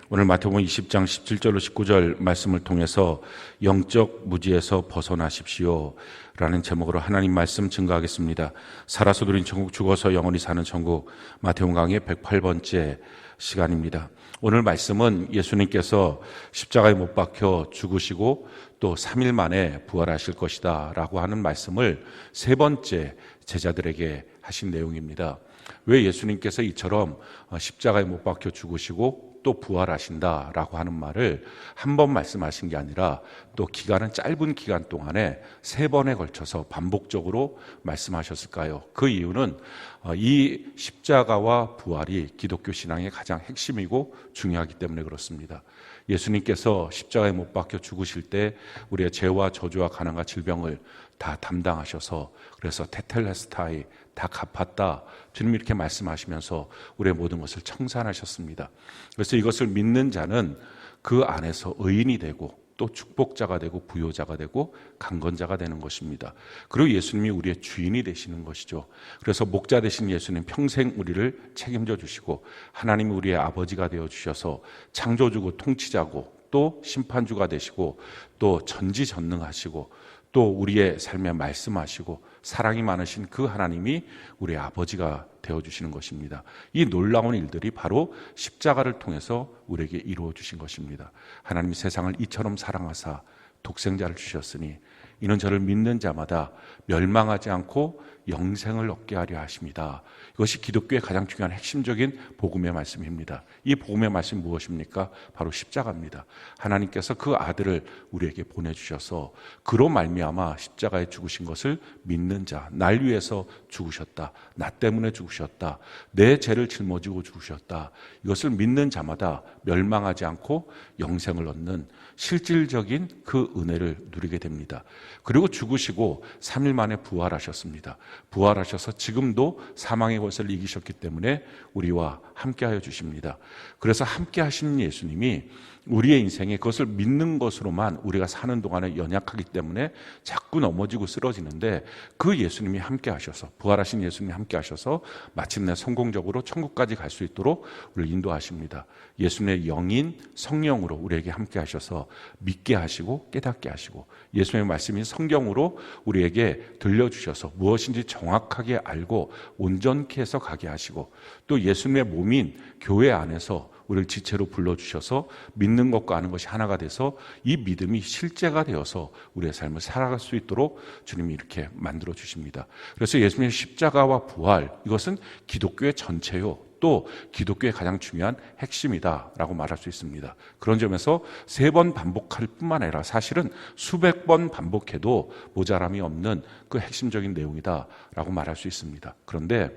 오늘 마태복음 20장 17절로 19절 말씀을 통해서 영적 무지에서 벗어나십시오 라는 제목으로 하나님 말씀 증거하겠습니다. 살아서 누린 천국, 죽어서 영원히 사는 천국, 마태복음 강의 108번째 시간입니다. 오늘 말씀은 예수님께서 십자가에 못 박혀 죽으시고 또 3일 만에 부활하실 것이다 라고 하는 말씀을 세 번째 제자들에게 하신 내용입니다. 왜 예수님께서 이처럼 십자가에 못 박혀 죽으시고 또 부활하신다라고 하는 말을 한 번 말씀하신 게 아니라 또 기간은 짧은 기간 동안에 세 번에 걸쳐서 반복적으로 말씀하셨을까요? 그 이유는 이 십자가와 부활이 기독교 신앙의 가장 핵심이고 중요하기 때문에 그렇습니다. 예수님께서 십자가에 못 박혀 죽으실 때 우리의 죄와 저주와 가난과 질병을 다 담당하셔서 그래서 테텔레스타이 다 갚았다. 주님이 이렇게 말씀하시면서 우리의 모든 것을 청산하셨습니다. 그래서 이것을 믿는 자는 그 안에서 의인이 되고 또 축복자가 되고 부요자가 되고 강건자가 되는 것입니다. 그리고 예수님이 우리의 주인이 되시는 것이죠. 그래서 목자 되신 예수님 평생 우리를 책임져 주시고 하나님이 우리의 아버지가 되어 주셔서 창조주고 통치자고 또 심판주가 되시고 또 전지전능하시고 또 우리의 삶에 말씀하시고 사랑이 많으신 그 하나님이 우리의 아버지가 되어주시는 것입니다. 이 놀라운 일들이 바로 십자가를 통해서 우리에게 이루어 주신 것입니다. 하나님이 세상을 이처럼 사랑하사 독생자를 주셨으니 이는 저를 믿는 자마다 멸망하지 않고 영생을 얻게 하려 하십니다. 이것이 기독교의 가장 중요한 핵심적인 복음의 말씀입니다. 이 복음의 말씀이 무엇입니까? 바로 십자가입니다. 하나님께서 그 아들을 우리에게 보내주셔서 그로 말미암아 십자가에 죽으신 것을 믿는 자, 날 위해서 죽으셨다. 나 때문에 죽으셨다. 내 죄를 짊어지고 죽으셨다. 이것을 믿는 자마다 멸망하지 않고 영생을 얻는 실질적인 그 은혜를 누리게 됩니다. 그리고 죽으시고 3일 만에 부활하셨습니다. 부활하셔서 지금도 사망의 권세를 이기셨기 때문에 우리와 함께하여 주십니다. 그래서 함께 하신 예수님이 우리의 인생에 그것을 믿는 것으로만 우리가 사는 동안에 연약하기 때문에 자꾸 넘어지고 쓰러지는데 그 예수님이 함께 하셔서 부활하신 예수님이 함께 하셔서 마침내 성공적으로 천국까지 갈 수 있도록 우리를 인도하십니다. 예수님의 영인 성령으로 우리에게 함께 하셔서 믿게 하시고 깨닫게 하시고 예수님의 말씀인 성경으로 우리에게 들려주셔서 무엇인지 정확하게 알고 온전케 해서 가게 하시고 또 예수님의 몸인 교회 안에서 우리를 지체로 불러주셔서 믿는 것과 아는 것이 하나가 돼서 이 믿음이 실제가 되어서 우리의 삶을 살아갈 수 있도록 주님이 이렇게 만들어 주십니다. 그래서 예수님의 십자가와 부활, 이것은 기독교의 전체요 또 기독교의 가장 중요한 핵심이다라고 말할 수 있습니다. 그런 점에서 3번 반복할 뿐만 아니라 사실은 수백 번 반복해도 모자람이 없는 그 핵심적인 내용이다라고 말할 수 있습니다. 그런데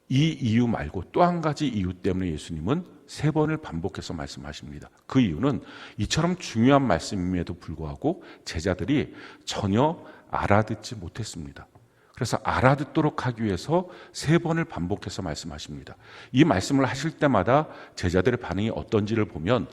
이 이유 말고 또 한 가지 이유 때문에 예수님은 3번을 반복해서 말씀하십니다. 그 이유는 이처럼 중요한 말씀임에도 불구하고 제자들이 전혀 알아듣지 못했습니다. 그래서 알아듣도록 하기 위해서 3번을 반복해서 말씀하십니다. 이 말씀을 하실 때마다 제자들의 반응이 어떤지를 보면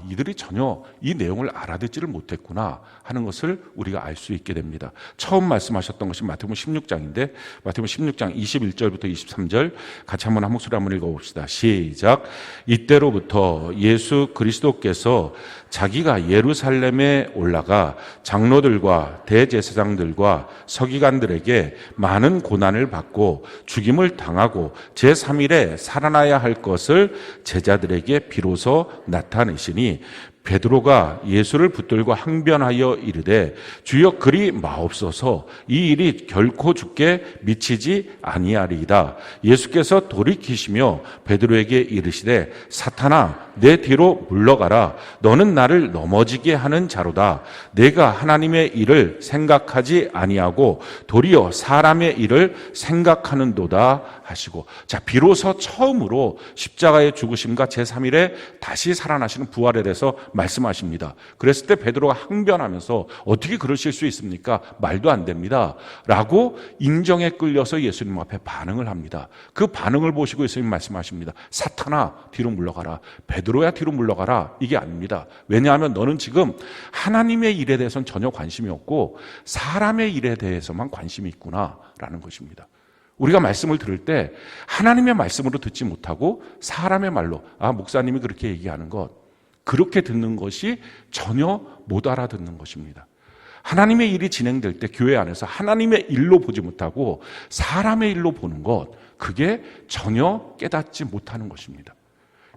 이들이 전혀 이 내용을 알아듣지를 못했구나 하는 것을 우리가 알 수 있게 됩니다. 처음 말씀하셨던 것이 마태복음 16장인데 마태복음 16장 21절부터 23절 같이 한번 한 목소리 한번 읽어봅시다. 시작. 이때로부터 예수 그리스도께서 자기가 예루살렘에 올라가 장로들과 대제사장들과 서기관들에게 많은 고난을 받고 죽임을 당하고 제3일에 살아나야 할 것을 제자들에게 비로소 나타내시니 베드로가 예수를 붙들고 항변하여 이르되 주여 그리 마옵소서 이 일이 결코 주께 미치지 아니하리이다. 예수께서 돌이키시며 베드로에게 이르시되 사탄아 내 뒤로 물러가라. 너는 나를 넘어지게 하는 자로다. 내가 하나님의 일을 생각하지 아니하고 도리어 사람의 일을 생각하는도다 하시고, 자, 비로소 처음으로 십자가의 죽으심과 제3일에 다시 살아나시는 부활에 대해서 말씀하십니다. 그랬을 때 베드로가 항변하면서 어떻게 그러실 수 있습니까? 말도 안 됩니다 라고 인정에 끌려서 예수님 앞에 반응을 합니다. 그 반응을 보시고 예수님 말씀하십니다. 사탄아 뒤로 물러가라. 베드로야 뒤로 물러가라. 이게 아닙니다. 왜냐하면 너는 지금 하나님의 일에 대해서는 전혀 관심이 없고 사람의 일에 대해서만 관심이 있구나 라는 것입니다. 우리가 말씀을 들을 때 하나님의 말씀으로 듣지 못하고 사람의 말로, 목사님이 그렇게 얘기하는 것, 그렇게 듣는 것이 전혀 못 알아듣는 것입니다. 하나님의 일이 진행될 때 교회 안에서 하나님의 일로 보지 못하고 사람의 일로 보는 것, 그게 전혀 깨닫지 못하는 것입니다.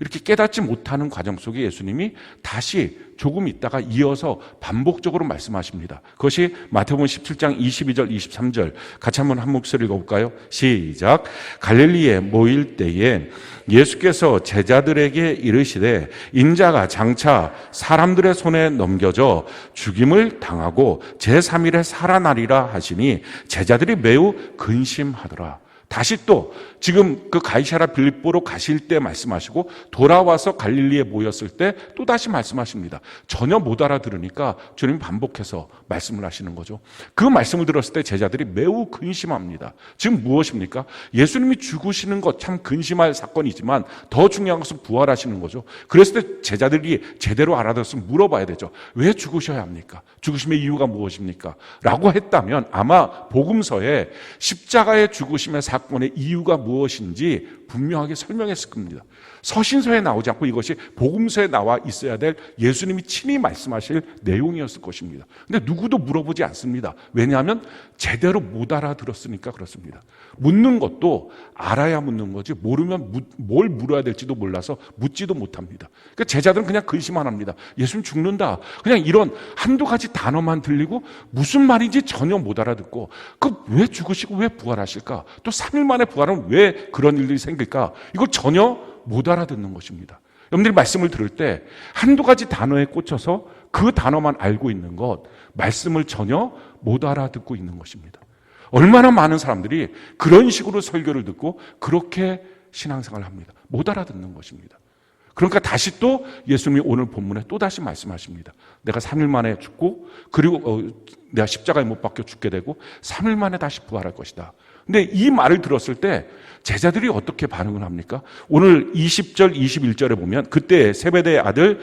이렇게 깨닫지 못하는 과정 속에 예수님이 다시 조금 있다가 이어서 반복적으로 말씀하십니다. 그것이 마태복음 17장 22절 23절 같이 한번 한 목소리 읽어볼까요? 시작. 갈릴리에 모일 때에 예수께서 제자들에게 이르시되 인자가 장차 사람들의 손에 넘겨져 죽임을 당하고 제3일에 살아나리라 하시니 제자들이 매우 근심하더라. 다시 또 지금 그 가이사랴 빌립보로 가실 때 말씀하시고 돌아와서 갈릴리에 모였을 때 또 다시 말씀하십니다. 전혀 못 알아들으니까 주님이 반복해서 말씀을 하시는 거죠. 그 말씀을 들었을 때 제자들이 매우 근심합니다. 지금 무엇입니까? 예수님이 죽으시는 것 참 근심할 사건이지만 더 중요한 것은 부활하시는 거죠. 그랬을 때 제자들이 제대로 알아들었으면 물어봐야 되죠. 왜 죽으셔야 합니까? 죽으심의 이유가 무엇입니까? 라고 했다면 아마 복음서에 십자가의 죽으심의 사건의 이유가 무엇인지 분명하게 설명했을 겁니다. 서신서에 나오지 않고 이것이 복음서에 나와 있어야 될 예수님이 친히 말씀하실 내용이었을 것입니다. 근데 누구도 물어보지 않습니다. 왜냐하면 제대로 못 알아들었으니까 그렇습니다. 묻는 것도 알아야 묻는 거지 모르면 뭘 물어야 될지도 몰라서 묻지도 못합니다. 그러니까 제자들은 그냥 근심만 합니다. 예수님 죽는다. 그냥 이런 한두 가지 단어만 들리고 무슨 말인지 전혀 못 알아듣고 왜 죽으시고 왜 부활하실까? 또 3일 만에 부활하면 왜 그런 일들이 생길까? 이걸 전혀 못 알아듣는 것입니다. 여러분들이 말씀을 들을 때 한두 가지 단어에 꽂혀서 그 단어만 알고 있는 것, 말씀을 전혀 못 알아듣고 있는 것입니다. 얼마나 많은 사람들이 그런 식으로 설교를 듣고 그렇게 신앙생활을 합니다. 못 알아듣는 것입니다. 그러니까 다시 또 예수님이 오늘 본문에 또 다시 말씀하십니다. 내가 3일 만에 죽고 그리고 내가 십자가에 못 박혀 죽게 되고 3일 만에 다시 부활할 것이다. 근데 이 말을 들었을 때 제자들이 어떻게 반응을 합니까? 오늘 20절, 21절에 보면 그때 세베대의 아들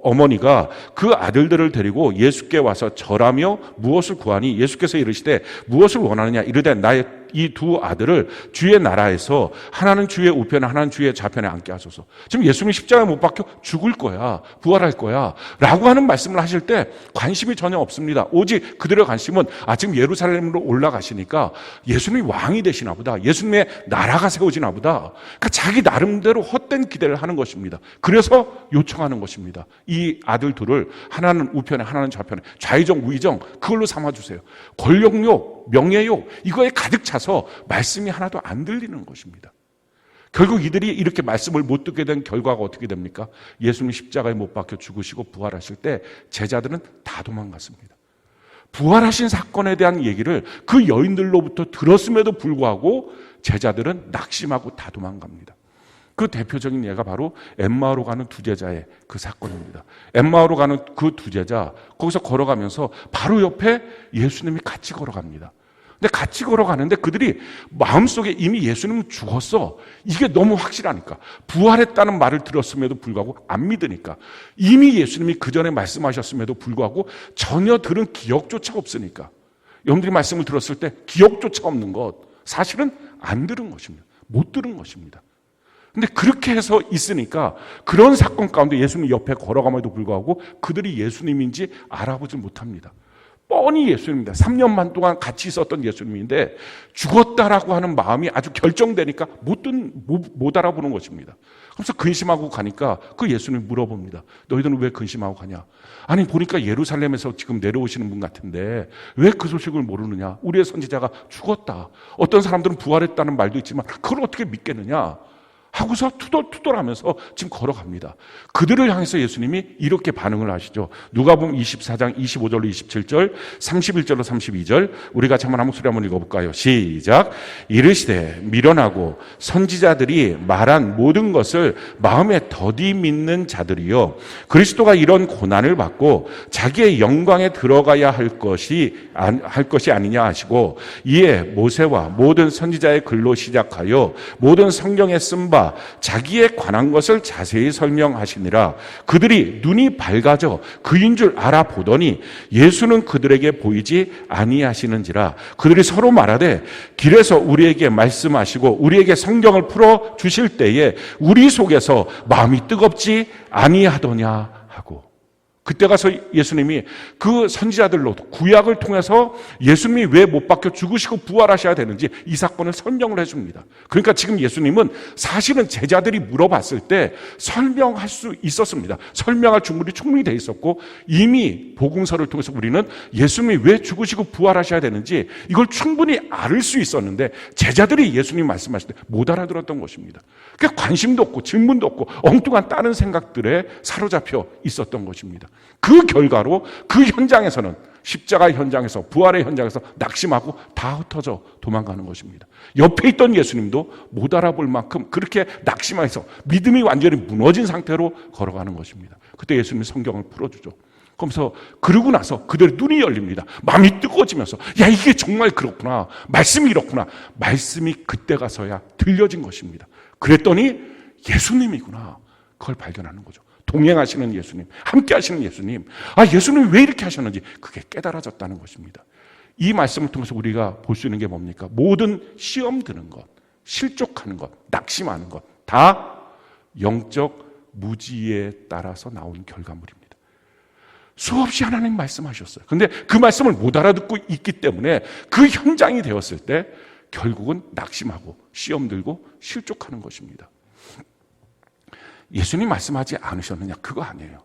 어머니가 그 아들들을 데리고 예수께 와서 절하며 무엇을 구하니 예수께서 이르시되 무엇을 원하느냐 이르되 나의 이 두 아들을 주의 나라에서 하나는 주의 우편에 하나는 주의 좌편에 앉게 하소서. 지금 예수님이 십자가에 못 박혀 죽을 거야, 부활할 거야 라고 하는 말씀을 하실 때 관심이 전혀 없습니다. 오직 그들의 관심은 지금 예루살렘으로 올라가시니까 예수님이 왕이 되시나 보다, 예수님의 나라가 세워지나 보다. 그러니까 자기 나름대로 헛된 기대를 하는 것입니다. 그래서 요청하는 것입니다. 이 아들 둘을 하나는 우편에 하나는 좌편에, 좌의정 우의정 그걸로 삼아주세요. 권력욕, 명예욕 이거에 가득 차서 말씀이 하나도 안 들리는 것입니다. 결국 이들이 이렇게 말씀을 못 듣게 된 결과가 어떻게 됩니까? 예수님 십자가에 못 박혀 죽으시고 부활하실 때 제자들은 다 도망갔습니다. 부활하신 사건에 대한 얘기를 그 여인들로부터 들었음에도 불구하고 제자들은 낙심하고 다 도망갑니다. 그 대표적인 예가 바로 엠마오로 가는 두 제자의 그 사건입니다. 엠마오로 가는 그 두 제자, 거기서 걸어가면서 바로 옆에 예수님이 같이 걸어갑니다. 근데 같이 걸어가는데 그들이 마음속에 이미 예수님은 죽었어, 이게 너무 확실하니까, 부활했다는 말을 들었음에도 불구하고 안 믿으니까, 이미 예수님이 그 전에 말씀하셨음에도 불구하고 전혀 들은 기억조차 없으니까, 여러분들이 말씀을 들었을 때 기억조차 없는 것, 사실은 안 들은 것입니다. 못 들은 것입니다. 근데 그렇게 해서 있으니까 그런 사건 가운데 예수님 옆에 걸어감에도 불구하고 그들이 예수님인지 알아보지 못합니다. 뻔히 예수님입니다. 3년만 동안 같이 있었던 예수님인데 죽었다라고 하는 마음이 아주 결정되니까 못 알아보는 것입니다. 그래서 근심하고 가니까 그 예수님이 물어봅니다. 너희들은 왜 근심하고 가냐? 아니 보니까 예루살렘에서 지금 내려오시는 분 같은데 왜 그 소식을 모르느냐? 우리의 선지자가 죽었다. 어떤 사람들은 부활했다는 말도 있지만 그걸 어떻게 믿겠느냐? 하고서 투덜투덜하면서 지금 걸어갑니다. 그들을 향해서 예수님이 이렇게 반응을 하시죠. 누가복음 24장 25절로 27절, 31절로 32절 우리 같이 한번 한 목소리 한번 읽어볼까요? 시작. 이르시되 미련하고 선지자들이 말한 모든 것을 마음에 더디 믿는 자들이요 그리스도가 이런 고난을 받고 자기의 영광에 들어가야 할 것이 아니냐 하시고 이에 모세와 모든 선지자의 글로 시작하여 모든 성경에 쓴 바 나와 자기에 관한 것을 자세히 설명하시니라. 그들이 눈이 밝아져 그인 줄 알아보더니 예수는 그들에게 보이지 아니하시는지라. 그들이 서로 말하되 길에서 우리에게 말씀하시고 우리에게 성경을 풀어 주실 때에 우리 속에서 마음이 뜨겁지 아니하더냐 하고. 그때 가서 예수님이 그 선지자들로 구약을 통해서 예수님이 왜 못 박혀 죽으시고 부활하셔야 되는지 이 사건을 설명을 해줍니다. 그러니까 지금 예수님은 사실은 제자들이 물어봤을 때 설명할 수 있었습니다. 설명할 준비이 충분히 돼 있었고 이미 복음서를 통해서 우리는 예수님이 왜 죽으시고 부활하셔야 되는지 이걸 충분히 알 수 있었는데 제자들이 예수님 말씀하실 때 못 알아들었던 것입니다. 그러니까 관심도 없고 질문도 없고 엉뚱한 다른 생각들에 사로잡혀 있었던 것입니다. 그 결과로 그 현장에서는 십자가 현장에서 부활의 현장에서 낙심하고 다 흩어져 도망가는 것입니다. 옆에 있던 예수님도 못 알아볼 만큼 그렇게 낙심해서 믿음이 완전히 무너진 상태로 걸어가는 것입니다. 그때 예수님이 성경을 풀어주죠. 그러면서 그러고 나서 그들의 눈이 열립니다. 마음이 뜨거워지면서 야 이게 정말 그렇구나. 말씀이 이렇구나. 말씀이 그때 가서야 들려진 것입니다. 그랬더니 예수님이구나. 그걸 발견하는 거죠. 동행하시는 예수님, 함께 하시는 예수님. 아, 예수님이 왜 이렇게 하셨는지 그게 깨달아졌다는 것입니다. 이 말씀을 통해서 우리가 볼 수 있는 게 뭡니까? 모든 시험 드는 것, 실족하는 것, 낙심하는 것, 다 영적 무지에 따라서 나온 결과물입니다. 수없이 하나님 말씀하셨어요. 그런데 그 말씀을 못 알아듣고 있기 때문에 그 현장이 되었을 때 결국은 낙심하고 시험 들고 실족하는 것입니다. 예수님 말씀하지 않으셨느냐? 그거 아니에요.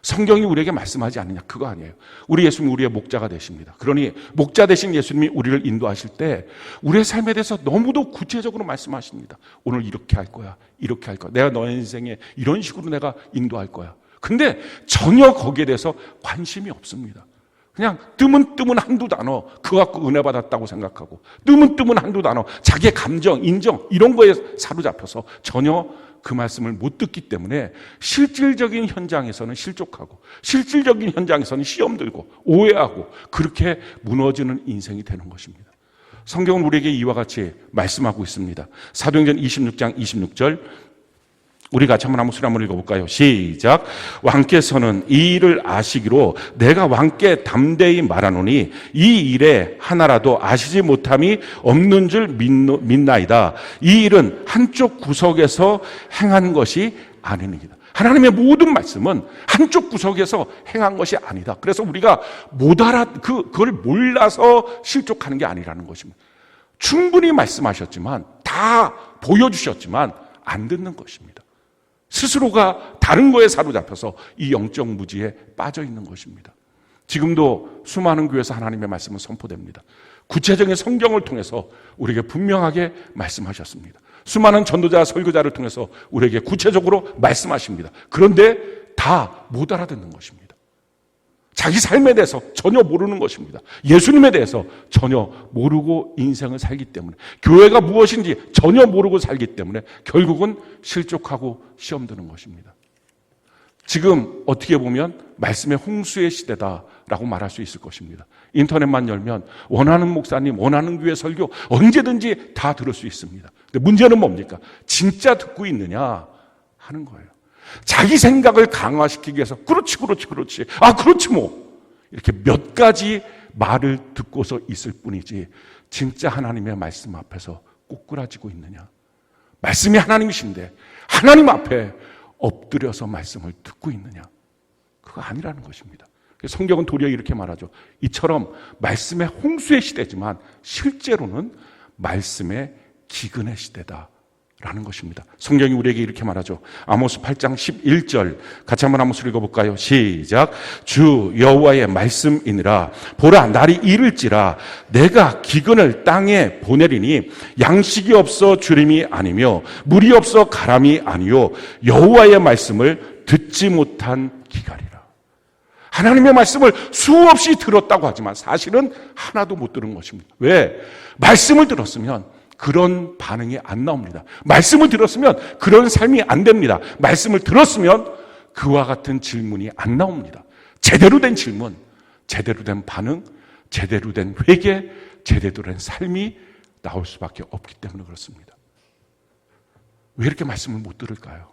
성경이 우리에게 말씀하지 않느냐? 그거 아니에요. 우리 예수님이 우리의 목자가 되십니다. 그러니 목자 되신 예수님이 우리를 인도하실 때 우리의 삶에 대해서 너무도 구체적으로 말씀하십니다. 오늘 이렇게 할 거야. 이렇게 할 거야. 내가 너의 인생에 이런 식으로 내가 인도할 거야. 근데 전혀 거기에 대해서 관심이 없습니다. 그냥 뜨문뜨문 한두 단어 그거 갖고 은혜 받았다고 생각하고 뜨문뜨문 한두 단어 자기의 감정, 인정 이런 거에 사로잡혀서 전혀 그 말씀을 못 듣기 때문에 실질적인 현장에서는 실족하고 실질적인 현장에서는 시험 들고 오해하고 그렇게 무너지는 인생이 되는 것입니다. 성경은 우리에게 이와 같이 말씀하고 있습니다. 사도행전 26장 26절 우리 같이 한번 목소리 한번 읽어볼까요? 시작. 왕께서는 이 일을 아시기로 내가 왕께 담대히 말하노니 이 일에 하나라도 아시지 못함이 없는 줄 믿나이다. 이 일은 한쪽 구석에서 행한 것이 아니니이다. 하나님의 모든 말씀은 한쪽 구석에서 행한 것이 아니다. 그래서 우리가 그걸 몰라서 실족하는 게 아니라는 것입니다. 충분히 말씀하셨지만 다 보여주셨지만 안 듣는 것입니다. 스스로가 다른 거에 사로잡혀서 이 영적 무지에 빠져 있는 것입니다. 지금도 수많은 교회에서 하나님의 말씀은 선포됩니다. 구체적인 성경을 통해서 우리에게 분명하게 말씀하셨습니다. 수많은 전도자, 설교자를 통해서 우리에게 구체적으로 말씀하십니다. 그런데 다 못 알아듣는 것입니다. 자기 삶에 대해서 전혀 모르는 것입니다. 예수님에 대해서 전혀 모르고 인생을 살기 때문에 교회가 무엇인지 전혀 모르고 살기 때문에 결국은 실족하고 시험 드는 것입니다. 지금 어떻게 보면 말씀의 홍수의 시대다라고 말할 수 있을 것입니다. 인터넷만 열면 원하는 목사님, 원하는 교회 설교 언제든지 다 들을 수 있습니다. 근데 문제는 뭡니까? 진짜 듣고 있느냐 하는 거예요. 자기 생각을 강화시키기 위해서 그렇지 아 그렇지 뭐 이렇게 몇 가지 말을 듣고서 있을 뿐이지 진짜 하나님의 말씀 앞에서 꼬꾸라지고 있느냐. 말씀이 하나님이신데 하나님 앞에 엎드려서 말씀을 듣고 있느냐. 그거 아니라는 것입니다. 성경은 도리어 이렇게 말하죠. 이처럼 말씀의 홍수의 시대지만 실제로는 말씀의 기근의 시대다 라는 것입니다. 성경이 우리에게 이렇게 말하죠. 아모스 8장 11절 같이 한번 읽어볼까요? 시작. 주 여호와의 말씀이니라. 보라 날이 이를지라 내가 기근을 땅에 보내리니 양식이 없어 주림이 아니며 물이 없어 가람이 아니요 여호와의 말씀을 듣지 못한 기갈이라. 하나님의 말씀을 수없이 들었다고 하지만 사실은 하나도 못 들은 것입니다. 왜? 말씀을 들었으면 그런 반응이 안 나옵니다. 말씀을 들었으면 그런 삶이 안 됩니다. 말씀을 들었으면 그와 같은 질문이 안 나옵니다. 제대로 된 질문, 제대로 된 반응, 제대로 된 회개, 제대로 된 삶이 나올 수밖에 없기 때문에 그렇습니다. 왜 이렇게 말씀을 못 들을까요?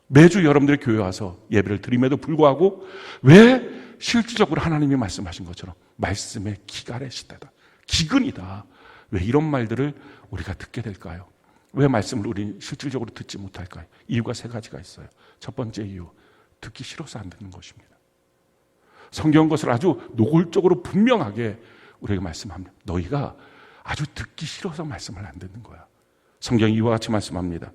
매주 여러분들의 교회 와서 예배를 드림에도 불구하고 왜 실질적으로 하나님이 말씀하신 것처럼 말씀의 기갈의 시대다, 기근이다, 왜 이런 말들을 우리가 듣게 될까요? 왜 말씀을 우리 실질적으로 듣지 못할까요? 이유가 세 가지가 있어요. 첫 번째 이유, 듣기 싫어서 안 듣는 것입니다. 성경 것을 아주 노골적으로 분명하게 우리에게 말씀합니다. 너희가 아주 듣기 싫어서 말씀을 안 듣는 거야. 성경이 이와 같이 말씀합니다.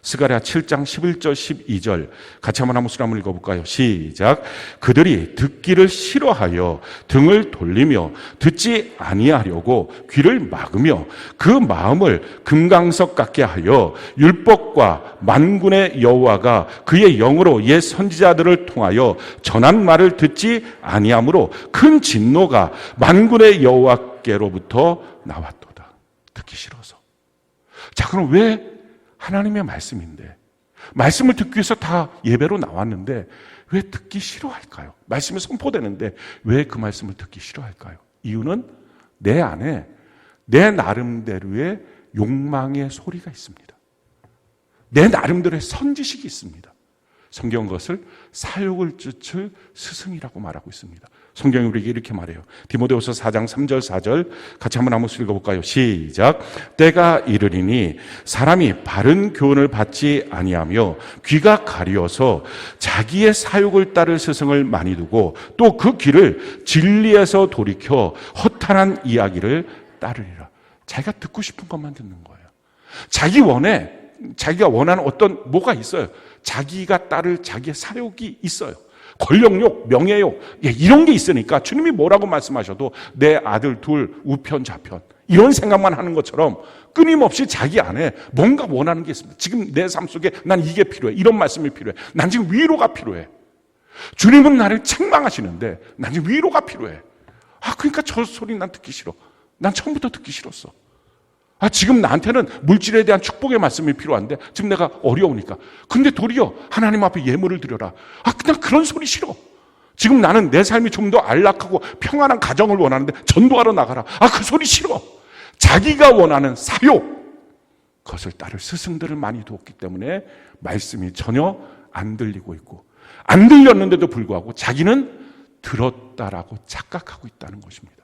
스가랴 7장 11절 12절 같이 한번 목소리 한번 읽어볼까요? 시작. 그들이 듣기를 싫어하여 등을 돌리며 듣지 아니하려고 귀를 막으며 그 마음을 금강석 같게 하여 율법과 만군의 여호와가 그의 영으로 옛 선지자들을 통하여 전한 말을 듣지 아니하므로 큰 진노가 만군의 여호와께로부터 나왔도다. 듣기 싫어서. 자, 그럼 왜 하나님의 말씀인데, 말씀을 듣기 위해서 다 예배로 나왔는데 왜 듣기 싫어할까요? 말씀이 선포되는데 왜 그 말씀을 듣기 싫어할까요? 이유는 내 안에 내 나름대로의 욕망의 소리가 있습니다. 내 나름대로의 선지식이 있습니다. 성경 그것을 사욕을 쫓을 스승이라고 말하고 있습니다. 성경이 우리에게 이렇게 말해요. 디모데후서 4장 3절 4절 같이 한번 읽어볼까요? 시작. 때가 이르리니 사람이 바른 교훈을 받지 아니하며 귀가 가려서 자기의 사욕을 따를 스승을 많이 두고 또 그 귀를 진리에서 돌이켜 허탄한 이야기를 따르리라. 자기가 듣고 싶은 것만 듣는 거예요. 자기가 원하는 어떤 뭐가 있어요. 자기가 따를 자기의 사욕이 있어요. 권력욕, 명예욕, 이런 게 있으니까 주님이 뭐라고 말씀하셔도 내 아들 둘 우편 좌편 이런 생각만 하는 것처럼 끊임없이 자기 안에 뭔가 원하는 게 있습니다. 지금 내 삶 속에 난 이게 필요해. 이런 말씀이 필요해. 난 지금 위로가 필요해. 주님은 나를 책망하시는데 난 지금 위로가 필요해. 그러니까 저 소리 난 듣기 싫어. 난 처음부터 듣기 싫었어. 지금 나한테는 물질에 대한 축복의 말씀이 필요한데 지금 내가 어려우니까. 근데 도리어 하나님 앞에 예물을 드려라. 그냥 그런 소리 싫어. 지금 나는 내 삶이 좀 더 안락하고 평안한 가정을 원하는데 전도하러 나가라. 그 소리 싫어. 자기가 원하는 사욕, 그것을 따를 스승들을 많이 두었기 때문에 말씀이 전혀 안 들리고 있고, 안 들렸는데도 불구하고 자기는 들었다라고 착각하고 있다는 것입니다.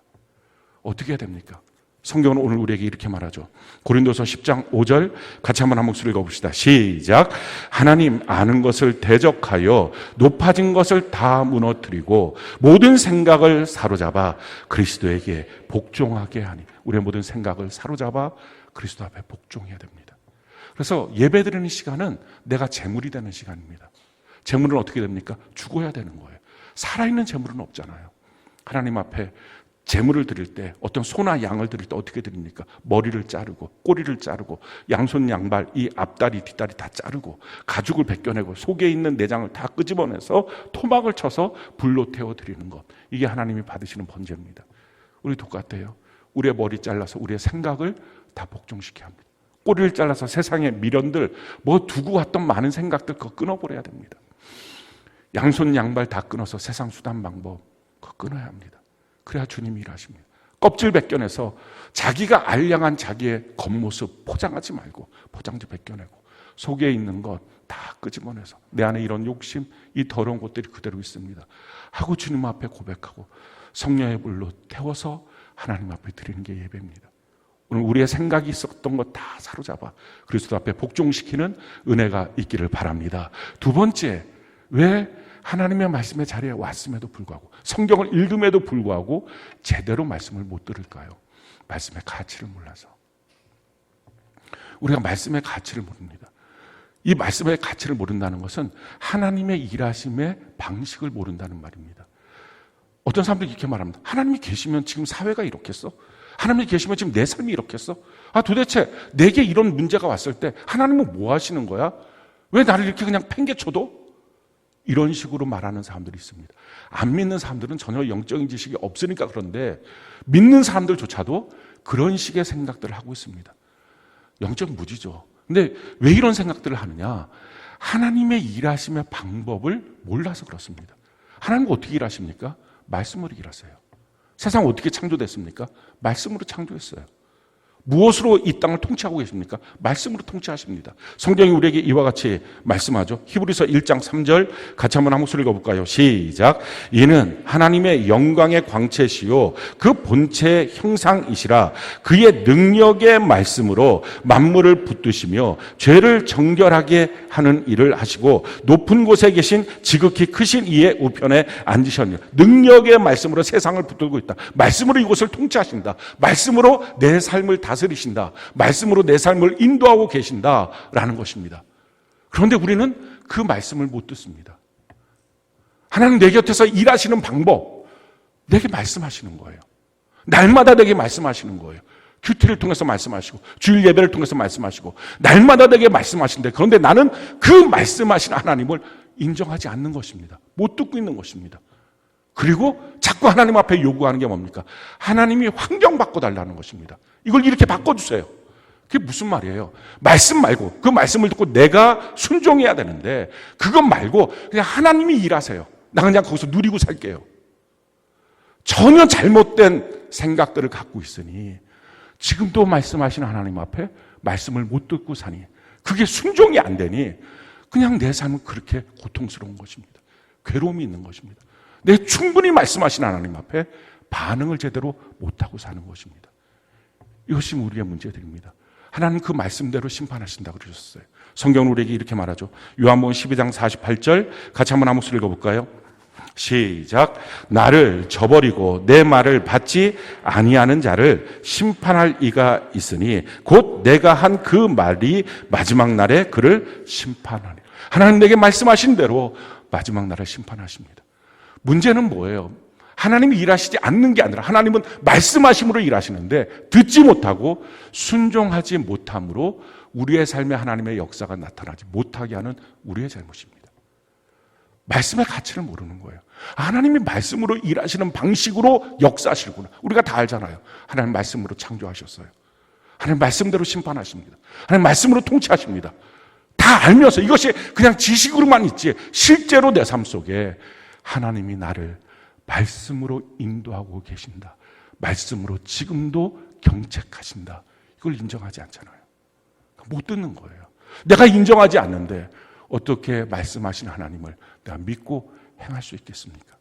어떻게 해야 됩니까? 성경은 오늘 우리에게 이렇게 말하죠. 고린도서 10장 5절 같이 한번 한 목소리 읽어봅시다. 시작. 하나님 아는 것을 대적하여 높아진 것을 다 무너뜨리고 모든 생각을 사로잡아 그리스도에게 복종하게 하니. 우리의 모든 생각을 사로잡아 그리스도 앞에 복종해야 됩니다. 그래서 예배드리는 시간은 내가 재물이 되는 시간입니다. 재물은 어떻게 됩니까? 죽어야 되는 거예요. 살아있는 재물은 없잖아요. 하나님 앞에 제물을 드릴 때, 어떤 소나 양을 드릴 때 어떻게 드립니까? 머리를 자르고 꼬리를 자르고 양손 양발 이 앞다리 뒷다리 다 자르고 가죽을 벗겨내고 속에 있는 내장을 다 끄집어내서 토막을 쳐서 불로 태워 드리는 것, 이게 하나님이 받으시는 번제입니다. 우리 똑같아요. 우리의 머리 잘라서 우리의 생각을 다 복종시켜야 합니다. 꼬리를 잘라서 세상의 미련들, 두고 왔던 많은 생각들 그거 끊어버려야 됩니다. 양손 양발 다 끊어서 세상 수단 방법 그거 끊어야 합니다. 그래야 주님이 일하십니다. 껍질 벗겨내서 자기가 알량한 자기의 겉모습 포장하지 말고 포장지 벗겨내고 속에 있는 것 다 끄집어내서 내 안에 이런 욕심, 이 더러운 것들이 그대로 있습니다 하고 주님 앞에 고백하고 성령의 불로 태워서 하나님 앞에 드리는 게 예배입니다. 오늘 우리의 생각이 있었던 것 다 사로잡아 그리스도 앞에 복종시키는 은혜가 있기를 바랍니다. 두 번째, 왜 하나님의 말씀의 자리에 왔음에도 불구하고 성경을 읽음에도 불구하고 제대로 말씀을 못 들을까요? 말씀의 가치를 몰라서. 우리가 말씀의 가치를 모릅니다. 이 말씀의 가치를 모른다는 것은 하나님의 일하심의 방식을 모른다는 말입니다. 어떤 사람들이 이렇게 말합니다. 하나님이 계시면 지금 사회가 이렇겠어? 하나님이 계시면 지금 내 삶이 이렇겠어? 도대체 내게 이런 문제가 왔을 때 하나님은 뭐 하시는 거야? 왜 나를 이렇게 그냥 팽개쳐도? 이런 식으로 말하는 사람들이 있습니다. 안 믿는 사람들은 전혀 영적인 지식이 없으니까 그런데 믿는 사람들조차도 그런 식의 생각들을 하고 있습니다. 영적 무지죠. 근데 왜 이런 생각들을 하느냐? 하나님의 일하심의 방법을 몰라서 그렇습니다. 하나님은 어떻게 일하십니까? 말씀으로 일하세요. 세상 어떻게 창조됐습니까? 말씀으로 창조했어요. 무엇으로 이 땅을 통치하고 계십니까? 말씀으로 통치하십니다. 성경이 우리에게 이와 같이 말씀하죠. 히브리서 1장 3절 같이 한번 한 목소리 읽어볼까요? 시작. 이는 하나님의 영광의 광채시요 그 본체의 형상이시라. 그의 능력의 말씀으로 만물을 붙드시며 죄를 정결하게 하는 일을 하시고 높은 곳에 계신 지극히 크신 이의 우편에 앉으셨느니라. 능력의 말씀으로 세상을 붙들고 있다. 말씀으로 이곳을 통치하신다. 말씀으로 내 삶을 다스리신다. 말씀으로 내 삶을 인도하고 계신다라는 것입니다. 그런데 우리는 그 말씀을 못 듣습니다. 하나님 내 곁에서 일하시는 방법, 내게 말씀하시는 거예요. 날마다 내게 말씀하시는 거예요. 큐티를 통해서 말씀하시고 주일 예배를 통해서 말씀하시고 날마다 내게 말씀하시는데, 그런데 나는 그 말씀하신 하나님을 인정하지 않는 것입니다. 못 듣고 있는 것입니다. 그리고 자꾸 하나님 앞에 요구하는 게 뭡니까? 하나님이 환경 바꿔달라는 것입니다. 이걸 이렇게 바꿔주세요. 그게 무슨 말이에요? 말씀 말고, 그 말씀을 듣고 내가 순종해야 되는데 그것 말고 그냥 하나님이 일하세요. 나 그냥 거기서 누리고 살게요. 전혀 잘못된 생각들을 갖고 있으니 지금도 말씀하시는 하나님 앞에 말씀을 못 듣고 사니, 그게 순종이 안 되니 그냥 내 삶은 그렇게 고통스러운 것입니다. 괴로움이 있는 것입니다. 내 충분히 말씀하신 하나님 앞에 반응을 제대로 못하고 사는 것입니다. 이것이 우리의 문제들입니다. 하나님 그 말씀대로 심판하신다고 그러셨어요. 성경은 우리에게 이렇게 말하죠. 요한복음 12장 48절 같이 한번 한 목소리 읽어볼까요? 시작. 나를 저버리고 내 말을 받지 아니하는 자를 심판할 이가 있으니 곧 내가 한 그 말이 마지막 날에 그를 심판하리. 하나님 내게 말씀하신 대로 마지막 날에 심판하십니다. 문제는 뭐예요? 하나님이 일하시지 않는 게 아니라 하나님은 말씀하심으로 일하시는데 듣지 못하고 순종하지 못함으로 우리의 삶에 하나님의 역사가 나타나지 못하게 하는 우리의 잘못입니다. 말씀의 가치를 모르는 거예요. 하나님이 말씀으로 일하시는 방식으로 역사하시구나. 우리가 다 알잖아요. 하나님 말씀으로 창조하셨어요. 하나님 말씀대로 심판하십니다. 하나님 말씀으로 통치하십니다. 다 알면서 이것이 그냥 지식으로만 있지 실제로 내 삶 속에 하나님이 나를 말씀으로 인도하고 계신다. 말씀으로 지금도 경책하신다. 이걸 인정하지 않잖아요. 못 듣는 거예요. 내가 인정하지 않는데 어떻게 말씀하신 하나님을 내가 믿고 행할 수 있겠습니까?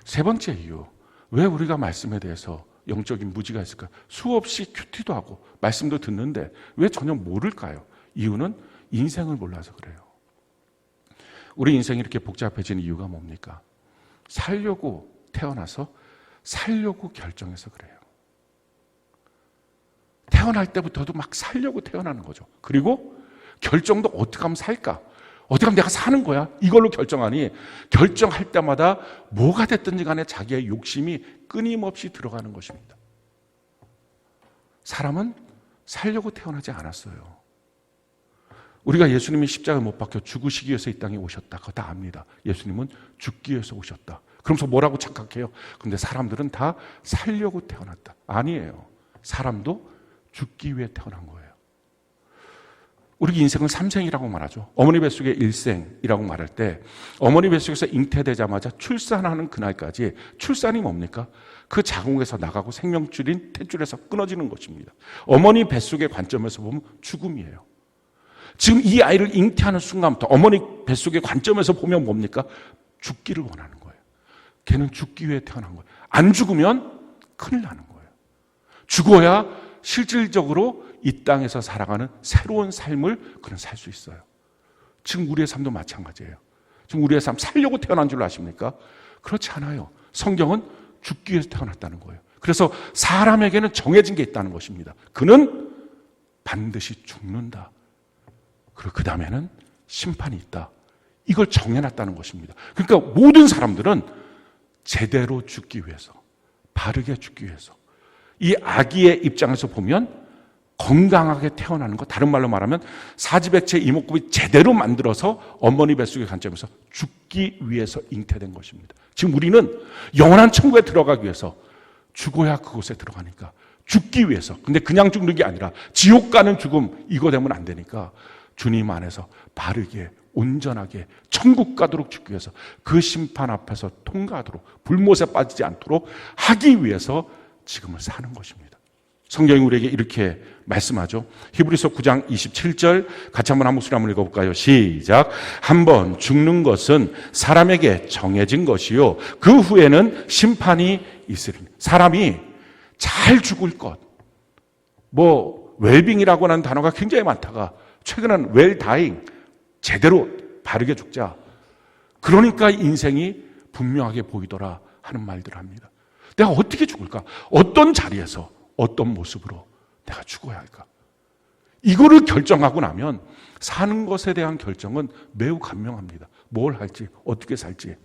세 번째 이유, 왜 우리가 말씀에 대해서 영적인 무지가 있을까? 수없이 큐티도 하고 말씀도 듣는데 왜 전혀 모를까요? 이유는 인생을 몰라서 그래요. 우리 인생이 이렇게 복잡해진 이유가 뭡니까? 살려고 태어나서 살려고 결정해서 그래요. 태어날 때부터도 막 살려고 태어나는 거죠. 그리고 결정도 어떻게 하면 살까? 어떻게 하면 내가 사는 거야? 이걸로 결정하니 결정할 때마다 뭐가 됐든지 간에 자기의 욕심이 끊임없이 들어가는 것입니다. 사람은 살려고 태어나지 않았어요. 우리가 예수님이 십자가에 못 박혀 죽으시기 위해서 이 땅에 오셨다. 그거 다 압니다. 예수님은 죽기 위해서 오셨다. 그러면서 뭐라고 착각해요? 근데 사람들은 다 살려고 태어났다. 아니에요. 사람도 죽기 위해 태어난 거예요. 우리 인생은 삼생이라고 말하죠. 어머니 뱃속에 일생이라고 말할 때 어머니 뱃속에서 잉태되자마자 출산하는 그날까지 출산이 뭡니까? 그 자궁에서 나가고 생명줄인 탯줄에서 끊어지는 것입니다. 어머니 뱃속의 관점에서 보면 죽음이에요. 지금 이 아이를 잉태하는 순간부터 어머니 뱃속의 관점에서 보면 뭡니까? 죽기를 원하는 거예요. 걔는 죽기 위해 태어난 거예요. 안 죽으면 큰일 나는 거예요. 죽어야 실질적으로 이 땅에서 살아가는 새로운 삶을 그는 살 수 있어요. 지금 우리의 삶도 마찬가지예요. 지금 우리의 삶 살려고 태어난 줄 아십니까? 그렇지 않아요. 성경은 죽기 위해서 태어났다는 거예요. 그래서 사람에게는 정해진 게 있다는 것입니다. 그는 반드시 죽는다. 그리고 그 다음에는 심판이 있다. 이걸 정해놨다는 것입니다. 그러니까 모든 사람들은 제대로 죽기 위해서, 바르게 죽기 위해서, 이 아기의 입장에서 보면 건강하게 태어나는 것, 다른 말로 말하면 사지백체 이목구비 제대로 만들어서 어머니 뱃속의 관점에서 죽기 위해서 잉태된 것입니다. 지금 우리는 영원한 천국에 들어가기 위해서 죽어야 그곳에 들어가니까 죽기 위해서, 근데 그냥 죽는 게 아니라 지옥 가는 죽음, 이거 되면 안 되니까 주님 안에서 바르게 온전하게 천국 가도록 죽기 위해서, 그 심판 앞에서 통과하도록 불못에 빠지지 않도록 하기 위해서 지금을 사는 것입니다. 성경이 우리에게 이렇게 말씀하죠. 히브리서 9장 27절 같이 한번 한 목소리 한번 읽어볼까요? 시작. 한번 죽는 것은 사람에게 정해진 것이요 그 후에는 심판이 있으리니. 사람이 잘 죽을 것, 웰빙이라고 하는 단어가 굉장히 많다가 최근에는 웰다잉, 제대로 바르게 죽자. 그러니까 인생이 분명하게 보이더라 하는 말들을 합니다. 내가 어떻게 죽을까? 어떤 자리에서 어떤 모습으로 내가 죽어야 할까? 이거를 결정하고 나면 사는 것에 대한 결정은 매우 간명합니다. 뭘 할지, 어떻게 살지.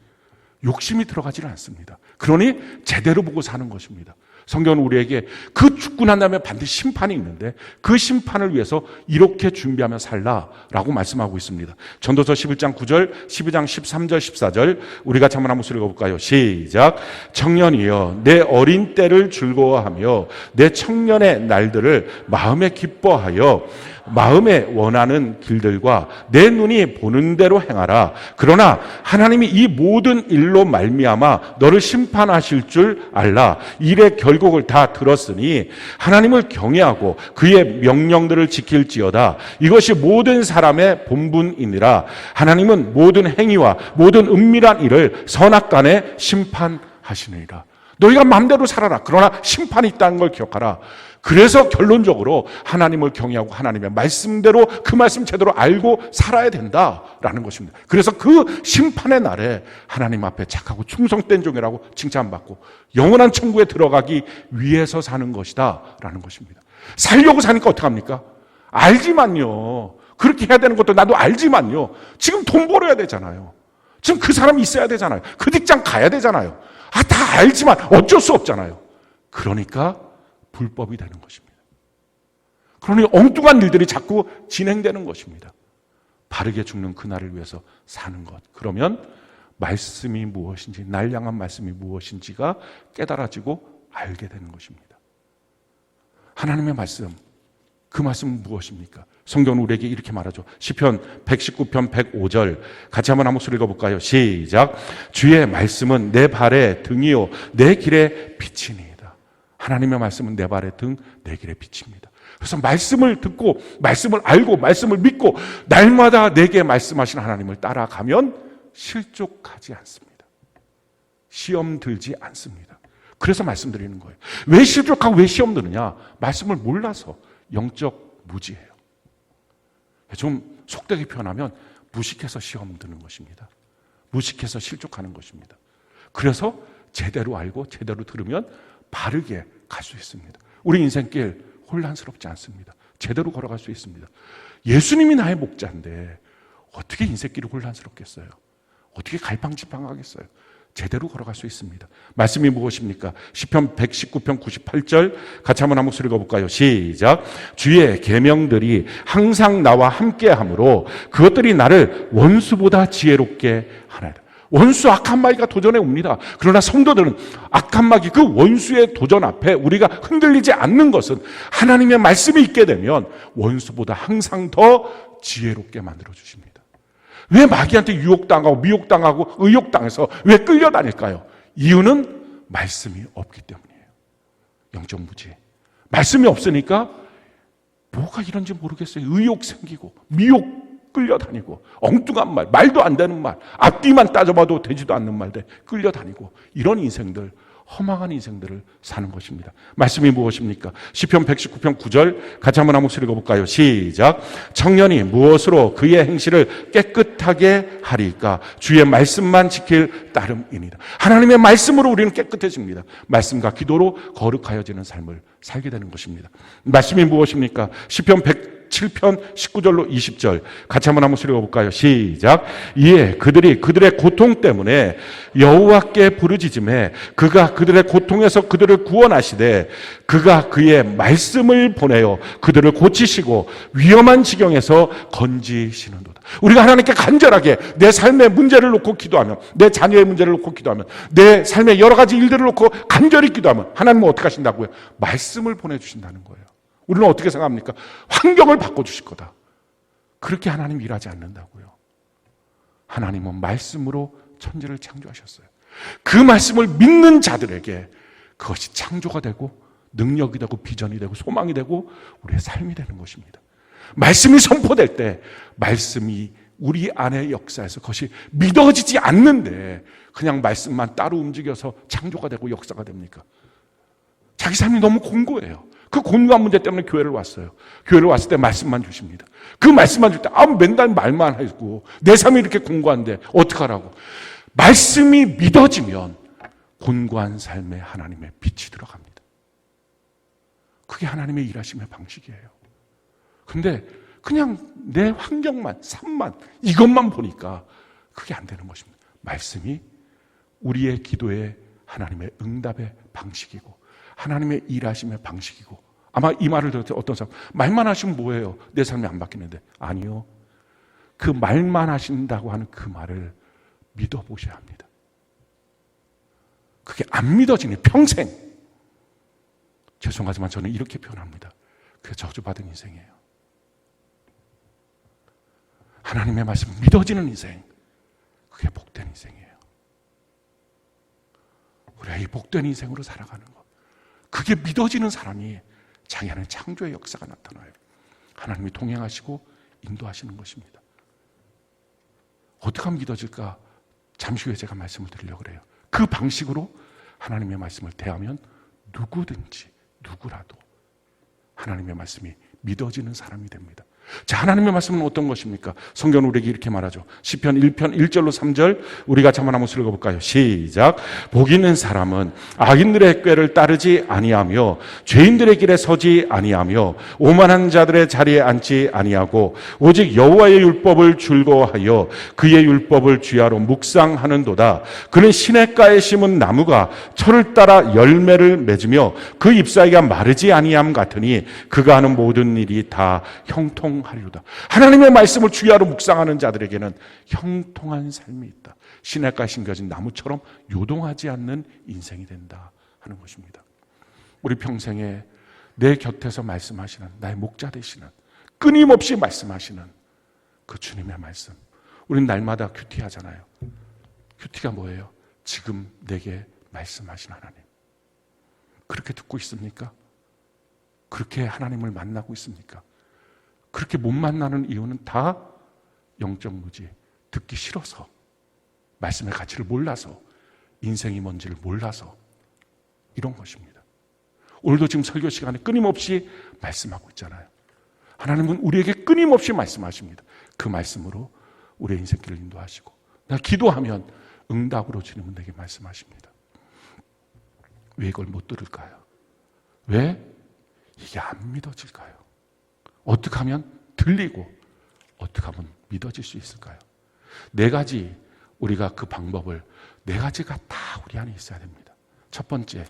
욕심이 들어가지는 않습니다. 그러니 제대로 보고 사는 것입니다. 성경은 우리에게 그 죽고 난 다음에 반드시 심판이 있는데 그 심판을 위해서 이렇게 준비하며 살라라고 말씀하고 있습니다. 전도서 11장 9절, 12장 13절, 14절 우리 같이 한번 목소리 읽어볼까요? 시작. 청년이여 내 어린 때를 즐거워하며 내 청년의 날들을 마음에 기뻐하여 마음에 원하는 길들과 내 눈이 보는 대로 행하라. 그러나 하나님이 이 모든 일로 말미암아 너를 심판하실 줄 알라. 일의 결국을 다 들었으니 하나님을 경외하고 그의 명령들을 지킬지어다. 이것이 모든 사람의 본분이니라. 하나님은 모든 행위와 모든 은밀한 일을 선악간에 심판하시느니라. 너희가 마음대로 살아라. 그러나 심판이 있다는 걸 기억하라. 그래서 결론적으로 하나님을 경외하고 하나님의 말씀대로 그 말씀 제대로 알고 살아야 된다라는 것입니다. 그래서 그 심판의 날에 하나님 앞에 착하고 충성된 종이라고 칭찬받고 영원한 천국에 들어가기 위해서 사는 것이다 라는 것입니다. 살려고 사니까 어떡합니까? 알지만요. 그렇게 해야 되는 것도 나도 알지만요. 지금 돈 벌어야 되잖아요. 지금 그 사람이 있어야 되잖아요. 그 직장 가야 되잖아요. 다 알지만 어쩔 수 없잖아요. 그러니까 불법이 되는 것입니다. 그러니 엉뚱한 일들이 자꾸 진행되는 것입니다. 바르게 죽는 그날을 위해서 사는 것. 그러면 말씀이 무엇인지, 날 향한 말씀이 무엇인지가 깨달아지고 알게 되는 것입니다. 하나님의 말씀, 그 말씀은 무엇입니까? 성경은 우리에게 이렇게 말하죠. 시편 119편 105절 같이 한번 한 목소리 읽어볼까요? 시작. 주의 말씀은 내 발의 등이요 내 길의 빛이니이다. 하나님의 말씀은 내 발의 등, 내 길의 빛입니다. 그래서 말씀을 듣고 말씀을 알고 말씀을 믿고 날마다 내게 말씀하신 하나님을 따라가면 실족하지 않습니다. 시험 들지 않습니다. 그래서 말씀드리는 거예요. 왜 실족하고 왜 시험 드느냐? 말씀을 몰라서. 영적 무지예요. 좀 속되게 표현하면 무식해서 시험 드는 것입니다. 무식해서 실족하는 것입니다. 그래서 제대로 알고 제대로 들으면 바르게 갈 수 있습니다. 우리 인생길 혼란스럽지 않습니다. 제대로 걸어갈 수 있습니다. 예수님이 나의 목자인데 어떻게 인생길이 혼란스럽겠어요? 어떻게 갈팡질팡하겠어요? 제대로 걸어갈 수 있습니다. 말씀이 무엇입니까? 시편 119편 98절 같이 한번 한 목소리 읽어볼까요? 시작. 주의 계명들이 항상 나와 함께하므로 그것들이 나를 원수보다 지혜롭게 하나이다. 원수 악한 마귀가 도전해 옵니다. 그러나 성도들은 악한 마귀 그 원수의 도전 앞에 우리가 흔들리지 않는 것은 하나님의 말씀이 있게 되면 원수보다 항상 더 지혜롭게 만들어 주십니다. 왜 마귀한테 유혹당하고 미혹당하고 의혹당해서 왜 끌려다닐까요? 이유는 말씀이 없기 때문이에요. 영적 무지. 말씀이 없으니까 뭐가 이런지 모르겠어요. 의혹 생기고 미혹 끌려다니고 엉뚱한 말, 말도 안 되는 말, 앞뒤만 따져봐도 되지도 않는 말들 끌려다니고 이런 인생들, 허망한 인생들을 사는 것입니다. 말씀이 무엇입니까? 시편 119편 9절 같이 한번 한 목소리 읽어볼까요? 시작. 청년이 무엇으로 그의 행실을 깨끗하게 하리까? 주의 말씀만 지킬 따름이니라. 하나님의 말씀으로 우리는 깨끗해집니다. 말씀과 기도로 거룩하여지는 삶을 살게 되는 것입니다. 말씀이 무엇입니까? 시편 107편 19절로 20절 같이 한번 목소리 읽어볼까요? 시작. 이에 그들이 그들의 고통 때문에 여호와께 부르짖음에 그가 그들의 고통에서 그들을 구원하시되 그가 그의 말씀을 보내어 그들을 고치시고 위험한 지경에서 건지시는도다. 우리가 하나님께 간절하게 내 삶의 문제를 놓고 기도하면, 내 자녀의 문제를 놓고 기도하면, 내 삶의 여러 가지 일들을 놓고 간절히 기도하면 하나님은 어떻게 하신다고요? 말씀을 보내주신다는 거예요. 우리는 어떻게 생각합니까? 환경을 바꿔주실 거다. 그렇게 하나님 일하지 않는다고요. 하나님은 말씀으로 천지를 창조하셨어요. 그 말씀을 믿는 자들에게 그것이 창조가 되고 능력이 되고 비전이 되고 소망이 되고 우리의 삶이 되는 것입니다. 말씀이 선포될 때 말씀이 우리 안의 역사에서 그것이 믿어지지 않는데 그냥 말씀만 따로 움직여서 창조가 되고 역사가 됩니까? 자기 삶이 너무 공고해요. 그 공고한 문제 때문에 교회를 왔어요. 교회를 왔을 때 말씀만 주십니다. 그 말씀만 줄 때 맨날 말만 하고 내 삶이 이렇게 공고한데 어떡하라고. 말씀이 믿어지면 곤고한 삶에 하나님의 빛이 들어갑니다. 그게 하나님의 일하심의 방식이에요. 근데 그냥 내 환경만, 삶만, 이것만 보니까 그게 안 되는 것입니다. 말씀이 우리의 기도의 하나님의 응답의 방식이고 하나님의 일하심의 방식이고 아마 이 말을 들을 때 어떤 사람 말만 하시면 뭐예요? 내 삶이 안 바뀌는데. 아니요. 그 말만 하신다고 하는 그 말을 믿어보셔야 합니다. 그게 안 믿어지니 평생, 죄송하지만 저는 이렇게 표현합니다. 그게 저주받은 인생이에요. 하나님의 말씀 믿어지는 인생, 그게 복된 인생이에요. 우리가 이 복된 인생으로 살아가는 것, 그게 믿어지는 사람이 자기 안에 창조의 역사가 나타나요. 하나님이 동행하시고 인도하시는 것입니다. 어떻게 하면 믿어질까? 잠시 후에 제가 말씀을 드리려고 그래요. 그 방식으로 하나님의 말씀을 대하면 누구든지 누구라도 하나님의 말씀이 믿어지는 사람이 됩니다. 자, 하나님의 말씀은 어떤 것입니까? 성경은 우리에게 이렇게 말하죠. 시편 1편 1절로 3절 우리 같이 한번 읽어볼까요? 시작. 복 있는 사람은 악인들의 꾀를 따르지 아니하며 죄인들의 길에 서지 아니하며 오만한 자들의 자리에 앉지 아니하고 오직 여호와의 율법을 즐거워하여 그의 율법을 주야로 묵상하는도다. 그는 시냇가에 심은 나무가 철을 따라 열매를 맺으며 그 잎사귀가 마르지 아니함 같으니 그가 하는 모든 일이 다 형통하리로다. 하나님의 말씀을 주야로 묵상하는 자들에게는 형통한 삶이 있다. 시냇가에 심겨진 나무처럼 요동하지 않는 인생이 된다 하는 것입니다. 우리 평생에 내 곁에서 말씀하시는, 나의 목자 되시는, 끊임없이 말씀하시는 그 주님의 말씀. 우리는 날마다 큐티하잖아요. 큐티가 뭐예요? 지금 내게 말씀하신 하나님. 그렇게 듣고 있습니까? 그렇게 하나님을 만나고 있습니까? 그렇게 못 만나는 이유는 다 영적 무지, 듣기 싫어서, 말씀의 가치를 몰라서, 인생이 뭔지를 몰라서 이런 것입니다. 오늘도 지금 설교 시간에 끊임없이 말씀하고 있잖아요. 하나님은 우리에게 끊임없이 말씀하십니다. 그 말씀으로 우리의 인생길을 인도하시고, 내가 기도하면 응답으로 주님은 내게 말씀하십니다. 왜 이걸 못 들을까요? 왜 이게 안 믿어질까요? 어떻게 하면 들리고 어떻게 하면 믿어질 수 있을까요? 네 가지, 우리가 그 방법을 네 가지가 다 우리 안에 있어야 됩니다. 첫 번째,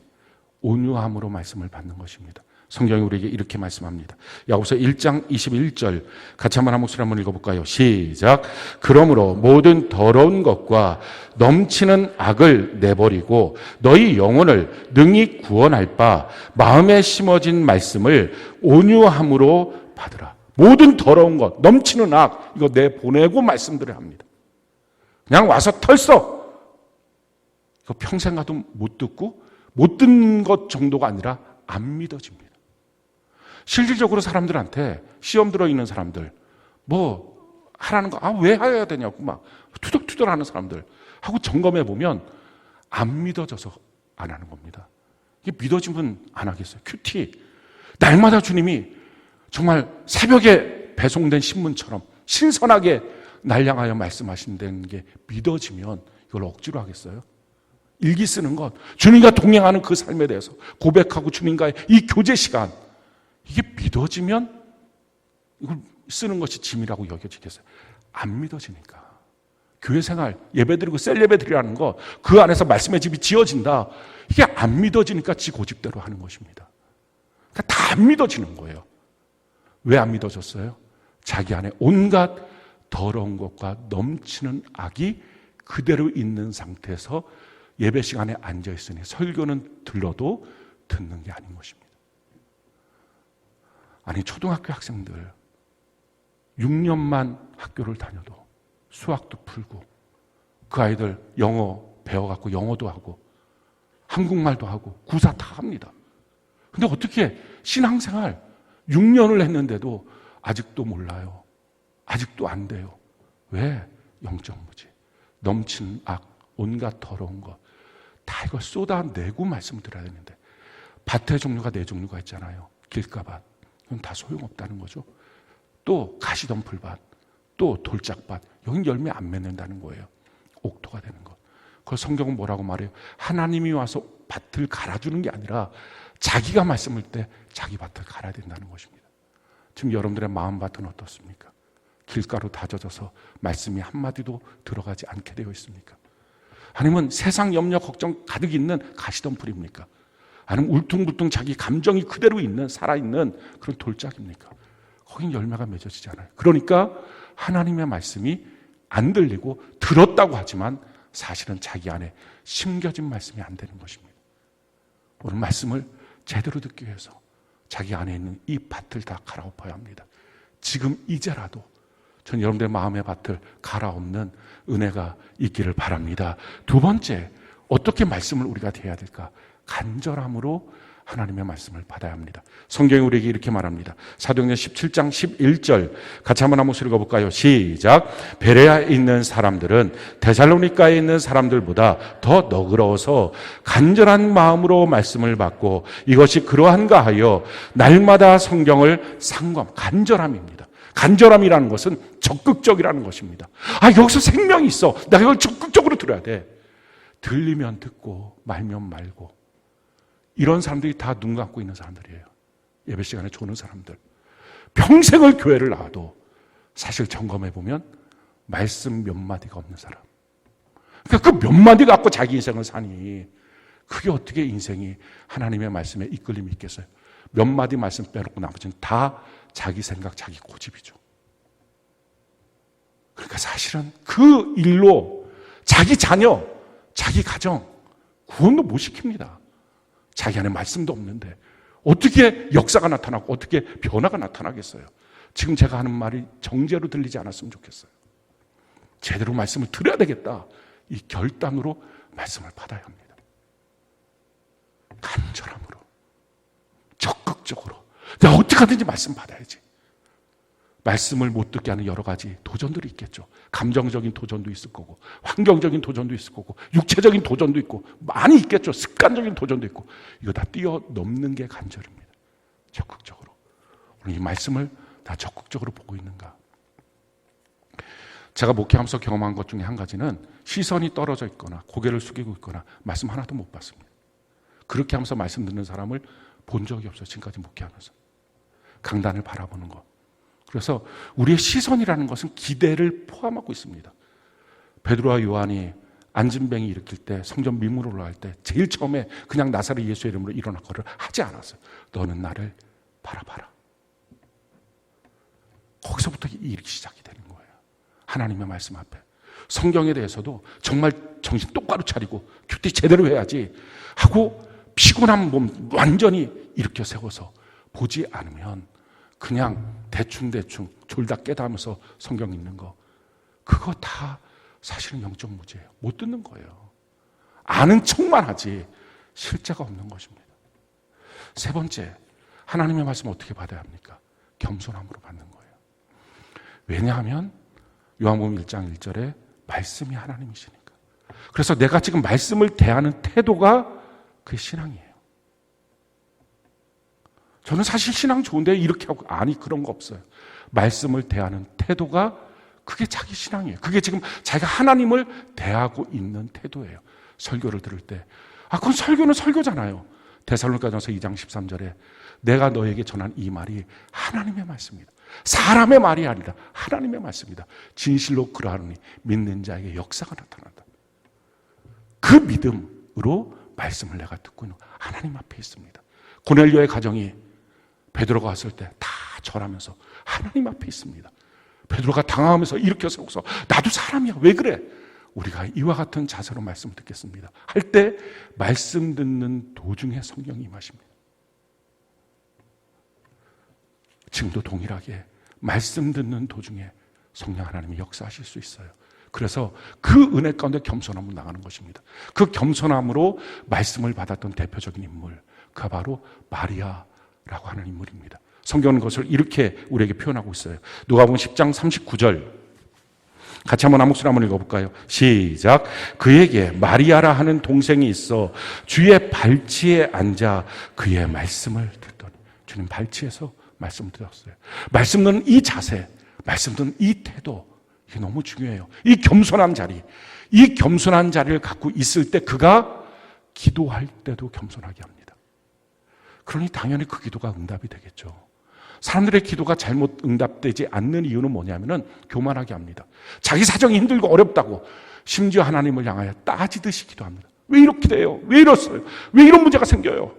온유함으로 말씀을 받는 것입니다. 성경이 우리에게 이렇게 말씀합니다. 야고보서 1장 21절 같이 한번 한 목소리 한번 읽어볼까요? 시작. 그러므로 모든 더러운 것과 넘치는 악을 내버리고 너희 영혼을 능히 구원할 바 마음에 심어진 말씀을 온유함으로 받으라. 모든 더러운 것, 넘치는 악, 이거 내보내고 말씀드려야 합니다. 그냥 와서 털썩, 이거 평생 가도 못 듣고 못 듣는 것 정도가 아니라 안 믿어집니다. 실질적으로 사람들한테, 시험 들어있는 사람들, 뭐 하라는 거, 왜 해야 되냐고 막 투덜투덜 하는 사람들 하고 점검해 보면 안 믿어져서 안 하는 겁니다. 이게 믿어지면 안 하겠어요. 큐티. 날마다 주님이 정말 새벽에 배송된 신문처럼 신선하게 날 향하여 말씀하신다는 게 믿어지면 이걸 억지로 하겠어요? 일기 쓰는 것, 주님과 동행하는 그 삶에 대해서 고백하고 주님과의 이 교제 시간, 이게 믿어지면 이걸 쓰는 것이 짐이라고 여겨지겠어요? 안 믿어지니까. 교회 생활, 예배 드리고 셀 예배 드리라는 거, 그 안에서 말씀의 집이 지어진다. 이게 안 믿어지니까 지 고집대로 하는 것입니다. 그러니까 다 안 믿어지는 거예요. 왜 안 믿어졌어요? 자기 안에 온갖 더러운 것과 넘치는 악이 그대로 있는 상태에서 예배 시간에 앉아있으니 설교는 들러도 듣는 게 아닌 것입니다. 아니, 초등학교 학생들 6년만 학교를 다녀도 수학도 풀고 그 아이들 영어 배워갖고 영어도 하고 한국말도 하고 구사 다 합니다. 근데 어떻게 신앙생활 6년을 했는데도 아직도 몰라요. 아직도 안 돼요. 왜? 영적 무지. 넘치는 악, 온갖 더러운 것. 다 이걸 쏟아내고 말씀을 드려야 되는데 밭의 종류가 4종류가 있잖아요. 길가밭. 그건 다 소용없다는 거죠. 또 가시덤불밭, 또 돌짝밭. 여긴 열매 안 맺는다는 거예요. 옥토가 되는 것. 그걸 성경은 뭐라고 말해요? 하나님이 와서 밭을 갈아주는 게 아니라 자기가 말씀을 때 자기 밭을 갈아야 된다는 것입니다. 지금 여러분들의 마음밭은 어떻습니까? 길가로 다져져서 말씀이 한마디도 들어가지 않게 되어 있습니까? 아니면 세상 염려 걱정 가득 있는 가시덤불입니까? 아니면 울퉁불퉁 자기 감정이 그대로 있는 살아있는 그런 돌짝입니까? 거긴 열매가 맺어지지 않아요. 그러니까 하나님의 말씀이 안 들리고 들었다고 하지만 사실은 자기 안에 심겨진 말씀이 안 되는 것입니다. 오늘 말씀을 제대로 듣기 위해서 자기 안에 있는 이 밭을 다 갈아엎어야 합니다. 지금 이제라도 전 여러분들의 마음의 밭을 갈아엎는 은혜가 있기를 바랍니다. 두 번째, 어떻게 말씀을 우리가 대해야 될까? 간절함으로 하나님의 말씀을 받아야 합니다. 성경이 우리에게 이렇게 말합니다. 사도행전 17장 11절 같이 한번 읽어볼까요? 시작. 베레아에 있는 사람들은 데살로니가에 있는 사람들보다 더 너그러워서 간절한 마음으로 말씀을 받고 이것이 그러한가 하여 날마다 성경을 상고함. 간절함입니다. 간절함이라는 것은 적극적이라는 것입니다. 여기서 생명이 있어. 내가 이걸 적극적으로 들어야 돼. 들리면 듣고 말면 말고. 이런 사람들이 다 눈 감고 있는 사람들이에요. 예배 시간에 조는 사람들. 평생을 교회를 나와도 사실 점검해 보면 말씀 몇 마디가 없는 사람. 그러니까 그 몇 마디 갖고 자기 인생을 사니 그게 어떻게 인생이 하나님의 말씀에 이끌림이 있겠어요? 몇 마디 말씀 빼놓고 나머지는 다 자기 생각, 자기 고집이죠. 그러니까 사실은 그 일로 자기 자녀, 자기 가정 구원도 못 시킵니다. 자기 안에 말씀도 없는데 어떻게 역사가 나타나고 어떻게 변화가 나타나겠어요? 지금 제가 하는 말이 정죄로 들리지 않았으면 좋겠어요. 제대로 말씀을 드려야 되겠다. 이 결단으로 말씀을 받아야 합니다. 간절함으로, 적극적으로. 내가 어떻게 하든지 말씀 받아야지. 말씀을 못 듣게 하는 여러 가지 도전들이 있겠죠. 감정적인 도전도 있을 거고 환경적인 도전도 있을 거고 육체적인 도전도 있고 많이 있겠죠. 습관적인 도전도 있고 이거 다 뛰어넘는 게 간절입니다. 적극적으로. 오늘 이 말씀을 다 적극적으로 보고 있는가. 제가 목회하면서 경험한 것 중에 한 가지는 시선이 떨어져 있거나 고개를 숙이고 있거나 말씀 하나도 못 받습니다. 그렇게 하면서 말씀 듣는 사람을 본 적이 없어요. 지금까지 목회하면서. 강단을 바라보는 것. 그래서 우리의 시선이라는 것은 기대를 포함하고 있습니다. 베드로와 요한이 안진뱅이 일으킬 때 성전 미문으로 올라갈 때 제일 처음에 그냥 나사렛 예수의 이름으로 일어날 거를 하지 않았어요. 너는 나를 바라봐라. 거기서부터 이 일이 시작이 되는 거예요. 하나님의 말씀 앞에. 성경에 대해서도 정말 정신 똑바로 차리고 큐티 제대로 해야지 하고 피곤한 몸 완전히 일으켜 세워서 보지 않으면 그냥 대충 졸다 깨다 하면서 성경 읽는 거 그거 다 사실은 영적 무지예요. 못 듣는 거예요. 아는 척만 하지 실제가 없는 것입니다. 세 번째, 하나님의 말씀 어떻게 받아야 합니까? 겸손함으로 받는 거예요. 왜냐하면 요한복음 1장 1절에 말씀이 하나님이시니까. 그래서 내가 지금 말씀을 대하는 태도가 그게 신앙이에요. 저는 사실 신앙 좋은데 이렇게 하고 아니 그런 거 없어요. 말씀을 대하는 태도가 그게 자기 신앙이에요. 그게 지금 자기가 하나님을 대하고 있는 태도예요. 설교를 들을 때 그건 설교는 설교잖아요. 데살로니가전서 2장 13절에 내가 너에게 전한 이 말이 하나님의 말씀이다. 사람의 말이 아니라 하나님의 말씀이다. 진실로 그러하니 믿는 자에게 역사가 나타난다. 그 믿음으로 말씀을 내가 듣고 있는 하나님 앞에 있습니다. 고넬료의 가정이 베드로가 왔을 때 다 절하면서 하나님 앞에 있습니다. 베드로가 당황하면서 일으켜 세워서 나도 사람이야. 왜 그래? 우리가 이와 같은 자세로 말씀을 듣겠습니다. 할 때 말씀 듣는 도중에 성령이 임하십니다. 지금도 동일하게 말씀 듣는 도중에 성령 하나님이 역사하실 수 있어요. 그래서 그 은혜 가운데 겸손함으로 나가는 것입니다. 그 겸손함으로 말씀을 받았던 대표적인 인물 그가 바로 마리아라고 하는 인물입니다. 성경은 그것을 이렇게 우리에게 표현하고 있어요. 누가복음 10장 39절 같이 한번 한 목소리 한번 읽어볼까요? 시작. 그에게 마리아라 하는 동생이 있어 주의 발치에 앉아 그의 말씀을 듣더니, 주님 발치에서 말씀 들었어요. 말씀 듣는 이 자세, 말씀 듣는 이 태도, 이게 너무 중요해요. 이 겸손한 자리, 이 겸손한 자리를 갖고 있을 때 그가 기도할 때도 겸손하게 합니다. 그러니 당연히 그 기도가 응답이 되겠죠. 사람들의 기도가 잘못 응답되지 않는 이유는 뭐냐면은 교만하게 합니다. 자기 사정이 힘들고 어렵다고 심지어 하나님을 향하여 따지듯이 기도합니다. 왜 이렇게 돼요? 왜 이렇어요? 왜 이런 문제가 생겨요?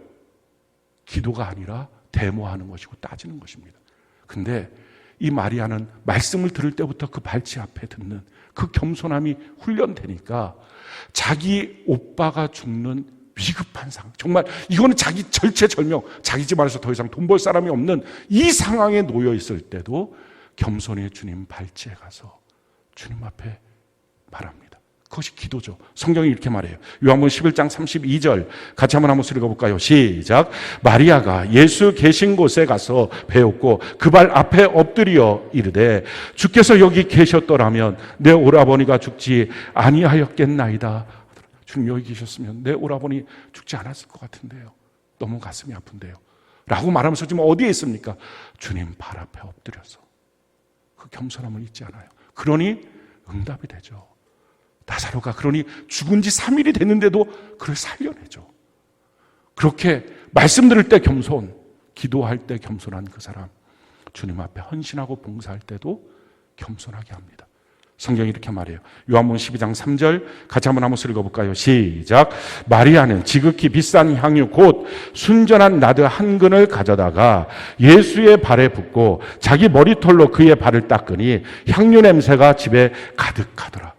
기도가 아니라 데모하는 것이고 따지는 것입니다. 근데 이 마리아는 말씀을 들을 때부터 그 발치 앞에 듣는 그 겸손함이 훈련되니까 자기 오빠가 죽는 위급한 상황, 정말 이거는 자기 절체절명, 자기 집안에서 더 이상 돈 벌 사람이 없는 이 상황에 놓여 있을 때도 겸손히 주님 발치에 가서 주님 앞에 말합니다. 그것이 기도죠. 성경이 이렇게 말해요. 요한복음 11장 32절 같이 한번 읽어볼까요? 시작. 마리아가 예수 계신 곳에 가서 배웠고 그 발 앞에 엎드려 이르되 주께서 여기 계셨더라면 내 오라버니가 죽지 아니하였겠나이다. 주님 여기 계셨으면 내 오라버니 죽지 않았을 것 같은데요. 너무 가슴이 아픈데요. 라고 말하면서 지금 어디에 있습니까? 주님 발 앞에 엎드려서 그 겸손함을 잊지 않아요. 그러니 응답이 되죠. 나사로가 그러니 죽은 지 3일이 됐는데도 그를 살려내죠. 그렇게 말씀 들을 때 겸손, 기도할 때 겸손한 그 사람, 주님 앞에 헌신하고 봉사할 때도 겸손하게 합니다. 성경이 이렇게 말해요. 요한복음 12장 3절 같이 한번 읽어볼까요? 시작. 마리아는 지극히 비싼 향유 곧 순전한 나드 한 근을 가져다가 예수의 발에 붓고 자기 머리털로 그의 발을 닦으니 향유 냄새가 집에 가득하더라.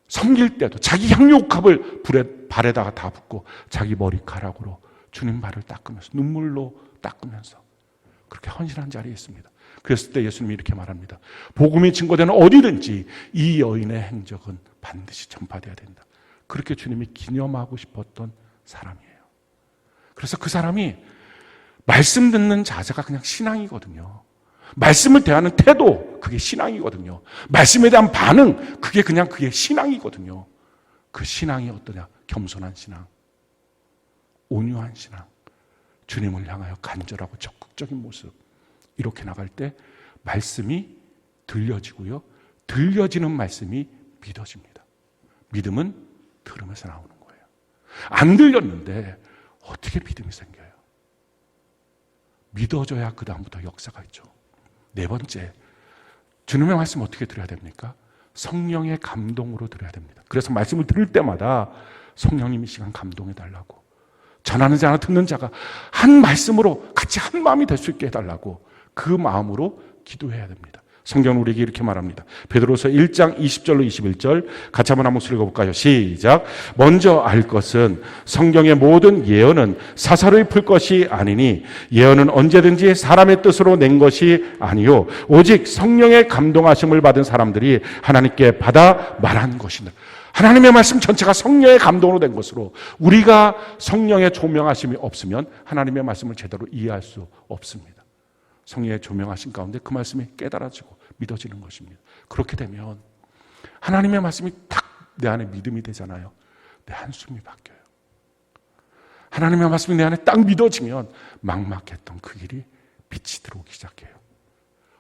섬길 때도 자기 향유옥합을 발에다가 다 붓고 자기 머리카락으로 주님 발을 닦으면서 눈물로 닦으면서 그렇게 헌신한 자리에 있습니다. 그랬을 때 예수님이 이렇게 말합니다. 복음이 증거되는 어디든지 이 여인의 행적은 반드시 전파되어야 된다. 그렇게 주님이 기념하고 싶었던 사람이에요. 그래서 그 사람이 말씀 듣는 자세가 그냥 신앙이거든요. 말씀을 대하는 태도, 그게 신앙이거든요. 말씀에 대한 반응, 그게 그냥 그게 신앙이거든요. 그 신앙이 어떠냐? 겸손한 신앙, 온유한 신앙, 주님을 향하여 간절하고 적극적인 모습, 이렇게 나갈 때 말씀이 들려지고요. 들려지는 말씀이 믿어집니다. 믿음은 들으면서 나오는 거예요. 안 들렸는데 어떻게 믿음이 생겨요? 믿어져야 그 다음부터 역사가 있죠. 네 번째, 주님의 말씀 어떻게 들어야 됩니까? 성령의 감동으로 들어야 됩니다. 그래서 말씀을 들을 때마다 성령님이 시간 감동해달라고, 전하는 자나 듣는 자가 한 말씀으로 같이 한 마음이 될 수 있게 해달라고 그 마음으로 기도해야 됩니다. 성경은 우리에게 이렇게 말합니다. 베드로서 1장 20절로 21절 같이 한번 읽어볼까요? 시작. 먼저 알 것은 성경의 모든 예언은 사사로이 풀 것이 아니니 예언은 언제든지 사람의 뜻으로 낸 것이 아니요 오직 성령의 감동하심을 받은 사람들이 하나님께 받아 말한 것이다. 하나님의 말씀 전체가 성령의 감동으로 된 것으로 우리가 성령의 조명하심이 없으면 하나님의 말씀을 제대로 이해할 수 없습니다. 성령의 조명하신 가운데 그 말씀이 깨달아지고 믿어지는 것입니다. 그렇게 되면 하나님의 말씀이 딱 내 안에 믿음이 되잖아요. 내 한숨이 바뀌어요. 하나님의 말씀이 내 안에 딱 믿어지면 막막했던 그 길이 빛이 들어오기 시작해요.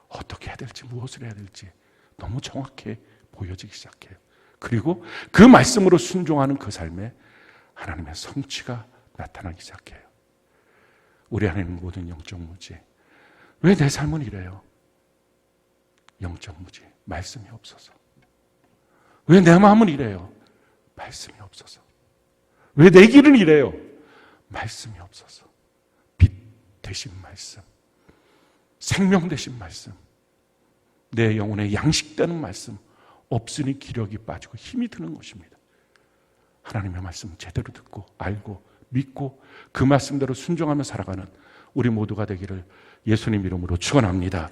어떻게 해야 될지, 무엇을 해야 될지 너무 정확해 보여지기 시작해요. 그리고 그 말씀으로 순종하는 그 삶에 하나님의 성취가 나타나기 시작해요. 우리 안에 있는 모든 영적 무지, 왜 내 삶은 이래요? 영적 무지, 말씀이 없어서. 왜 내 마음은 이래요? 말씀이 없어서. 왜 내 길은 이래요? 말씀이 없어서. 빛 되신 말씀, 생명 되신 말씀, 내 영혼에 양식되는 말씀 없으니 기력이 빠지고 힘이 드는 것입니다. 하나님의 말씀 제대로 듣고 알고 믿고 그 말씀대로 순종하며 살아가는 우리 모두가 되기를 예수님 이름으로 축원합니다.